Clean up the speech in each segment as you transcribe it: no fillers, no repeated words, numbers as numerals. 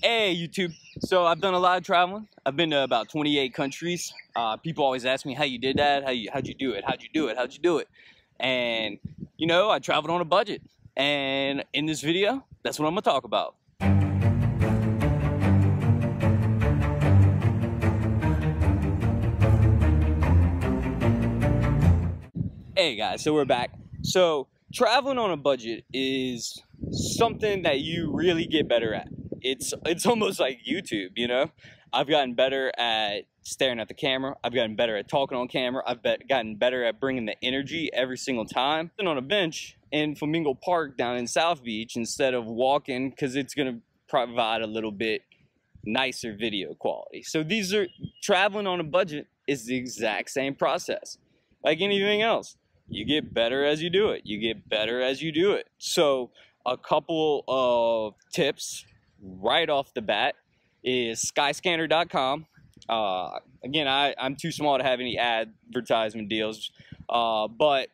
Hey YouTube. So I've done a lot of traveling. I've been to about 28 countries. People always ask me how you did that, how'd you do it, how'd you do it, how'd you do it? And you know, I traveled on a budget. And in this video, that's what I'm gonna talk about. Hey guys, so we're back. So traveling on a budget is something that you really get better at. It's almost like YouTube, you know? I've gotten better at staring at the camera. I've gotten better at talking on camera. I've gotten better at bringing the energy every single time. Sitting on a bench in Flamingo Park down in South Beach instead of walking, because it's gonna provide a little bit nicer video quality. So traveling on a budget is the exact same process. Like anything else, you get better as you do it. You get better as you do it. So a couple of tips right off the bat is skyscanner.com. Again, I'm too small to have any advertisement deals, but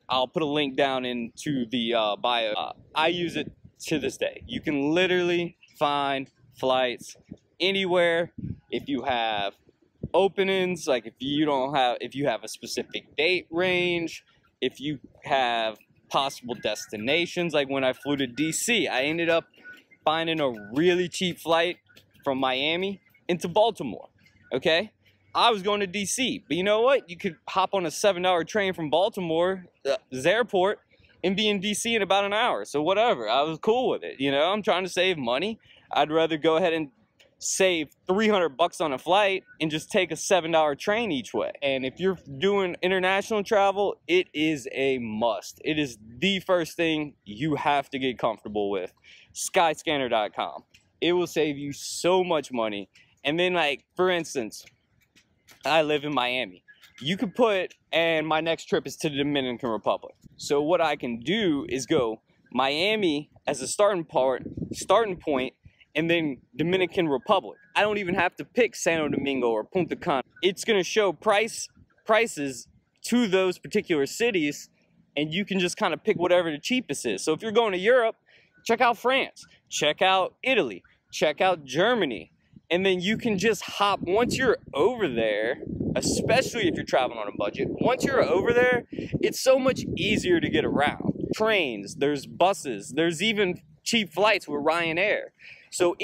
I'll put a link down into the bio. I use it to this day. You can literally find flights anywhere. If you have openings, like if you have a specific date range, if you have possible destinations, like when I flew to DC, I ended up finding a really cheap flight from Miami into Baltimore. Okay, I was going to DC, but you know what, you could hop on a 7-hour train from Baltimore, the airport, and be in DC in about an hour. So whatever, I was cool with it. You know, I'm trying to save money. I'd rather go ahead and save $300 on a flight and just take a 7-hour train each way. And if you're doing international travel, it is a must. It is the first thing you have to get comfortable with. Skyscanner.com. It will save you so much money. And then, like, for instance, I live in Miami. You could put, and my next trip is to the Dominican Republic. So what I can do is go Miami as a starting point, and then Dominican Republic. I don't even have to pick Santo Domingo or Punta Cana. It's gonna show prices to those particular cities, and you can just kind of pick whatever the cheapest is. So if you're going to Europe, check out France, check out Italy, check out Germany, and then you can just hop, once you're over there, especially if you're traveling on a budget, once you're over there, it's so much easier to get around. Trains, there's buses, there's even cheap flights with Ryanair. So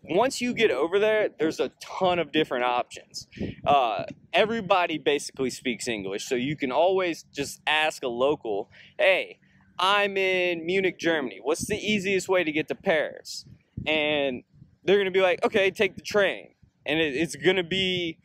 once you get over there, there's a ton of different options. Everybody basically speaks English, so you can always just ask a local, hey, I'm in Munich, Germany. What's the easiest way to get to Paris? And they're gonna be like, okay, take the train. And it's gonna be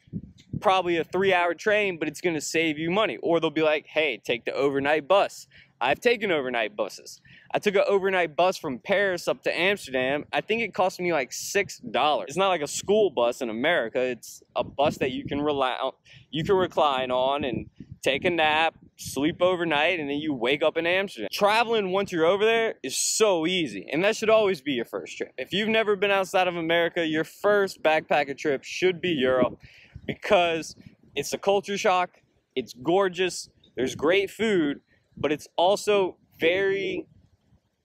probably a 3-hour train, but it's gonna save you money. Or they'll be like, hey, take the overnight bus. I've taken overnight buses. I took an overnight bus from Paris up to Amsterdam. I think it cost me like $6. It's not like a school bus in America. It's a bus that you can recline on and take a nap, sleep overnight, and then you wake up in Amsterdam. Traveling once you're over there is so easy, and that should always be your first trip. If you've never been outside of America, your first backpacker trip should be Europe, because it's a culture shock, it's gorgeous, there's great food, but it's also very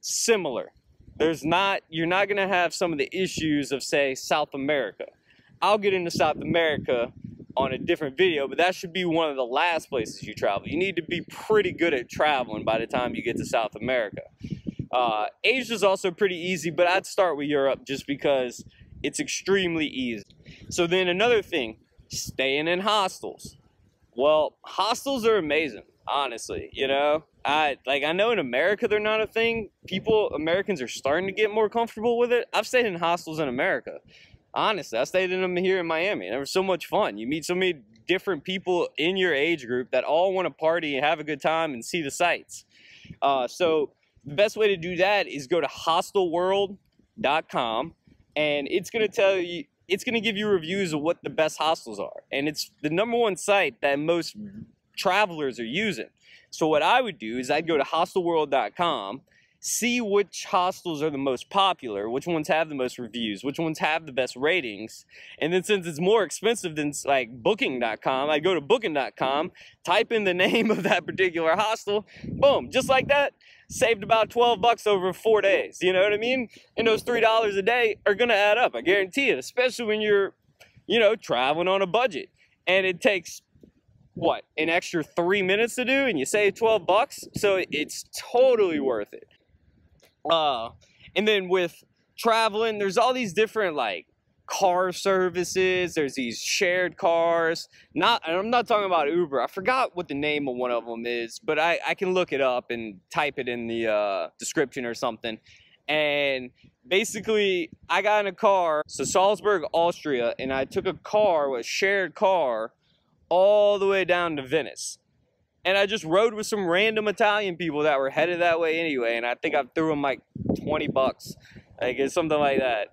similar. You're not gonna have some of the issues of, say, South America. I'll get into South America on a different video, but that should be one of the last places you travel. You need to be pretty good at traveling by the time you get to South America. Asia's also pretty easy, but I'd start with Europe just because it's extremely easy. So then another thing, staying in hostels. Well, hostels are amazing, honestly, you know? I know in America they're not a thing. Americans are starting to get more comfortable with it. I've stayed in hostels in America. Honestly, I stayed in them here in Miami. They were so much fun. You meet so many different people in your age group that all want to party and have a good time and see the sights. So the best way to do that is go to hostelworld.com, and it's going to give you reviews of what the best hostels are. And it's the #1 site that most travelers are using. So what I would do is I'd go to hostelworld.com, see which hostels are the most popular, which ones have the most reviews, which ones have the best ratings. And then since it's more expensive than like booking.com, I go to booking.com, type in the name of that particular hostel, boom, just like that, saved about 12 bucks over 4 days. You know what I mean? And those $3 a day are gonna add up. I guarantee it, especially when you're, you know, traveling on a budget. And it takes, what, an extra 3 minutes to do, and you save 12 bucks? So it's totally worth it. And then with traveling, there's all these different, like, car services. There's these shared cars. I'm not talking about Uber. I forgot what the name of one of them is, but I can look it up and type it in the description or something. And basically, I got in a car, so Salzburg, Austria, and I took a shared car, all the way down to Venice. And I just rode with some random Italian people that were headed that way anyway, and I think I threw them like 20 bucks. Like, it's something like that.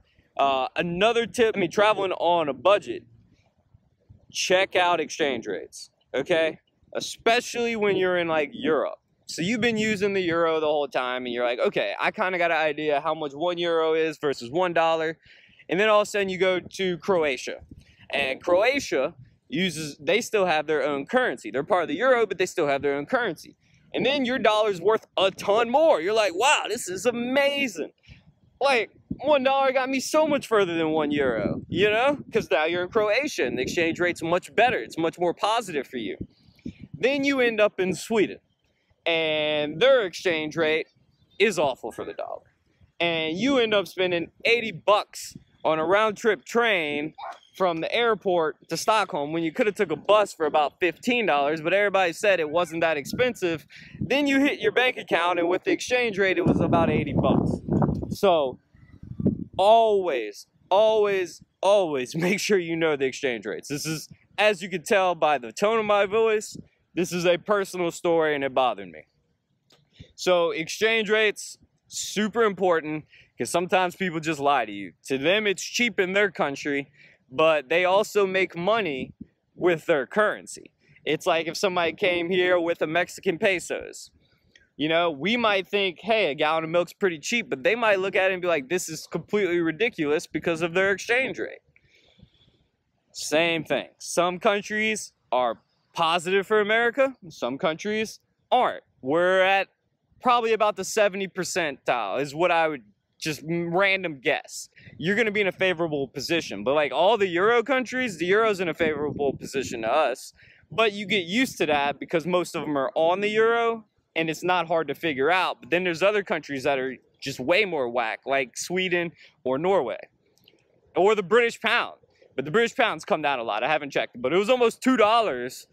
Another tip, I mean, traveling on a budget, check out exchange rates, okay? Especially when you're in, like, Europe. So you've been using the euro the whole time, and you're like, okay, I kind of got an idea how much 1 euro is versus $1. And then all of a sudden you go to Croatia. And Croatia they still have their own currency. They're part of the euro, but they still have their own currency. And then your dollar's worth a ton more. You're like, wow, this is amazing. Like, $1 got me so much further than 1 euro, you know? Because now you're in Croatia and the exchange rate's much better. It's much more positive for you. Then you end up in Sweden, and their exchange rate is awful for the dollar. And you end up spending 80 bucks on a round-trip train from the airport to Stockholm when you could have took a bus for about $15, but everybody said it wasn't that expensive. Then you hit your bank account, and with the exchange rate, it was about 80 bucks. So always, always, always make sure you know the exchange rates. This is, as you can tell by the tone of my voice, this is a personal story and it bothered me. So exchange rates, super important, because sometimes people just lie to you. To them, it's cheap in their country, but they also make money with their currency. It's like if somebody came here with a Mexican pesos. You know, we might think, hey, a gallon of milk's pretty cheap, but they might look at it and be like, this is completely ridiculous because of their exchange rate. Same thing. Some countries are positive for America, some countries aren't. We're at probably about the 70 percentile is what I would just random guess. You're going to be in a favorable position, but like all the Euro countries, the Euro's in a favorable position to us, but you get used to that because most of them are on the Euro, and it's not hard to figure out. But then there's other countries that are just way more whack, like Sweden or Norway. Or the British pound. But the British pound's come down a lot. I haven't checked, but it was almost $2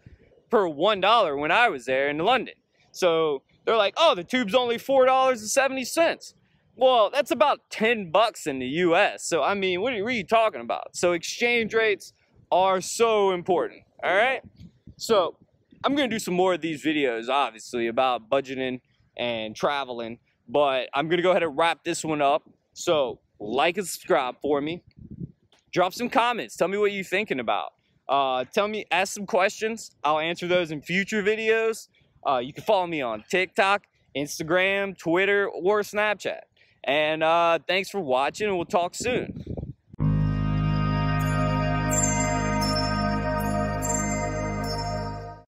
per $1 when I was there in London. So they're like, oh, the tube's only $4.70. Well, that's about 10 bucks in the US. So, I mean, what are you talking about? So exchange rates are so important, all right? So I'm going to do some more of these videos, obviously, about budgeting and traveling, but I'm going to go ahead and wrap this one up. So like and subscribe for me. Drop some comments. Tell me what you're thinking about. Ask some questions. I'll answer those in future videos. You can follow me on TikTok, Instagram, Twitter, or Snapchat. And thanks for watching, and we'll talk soon.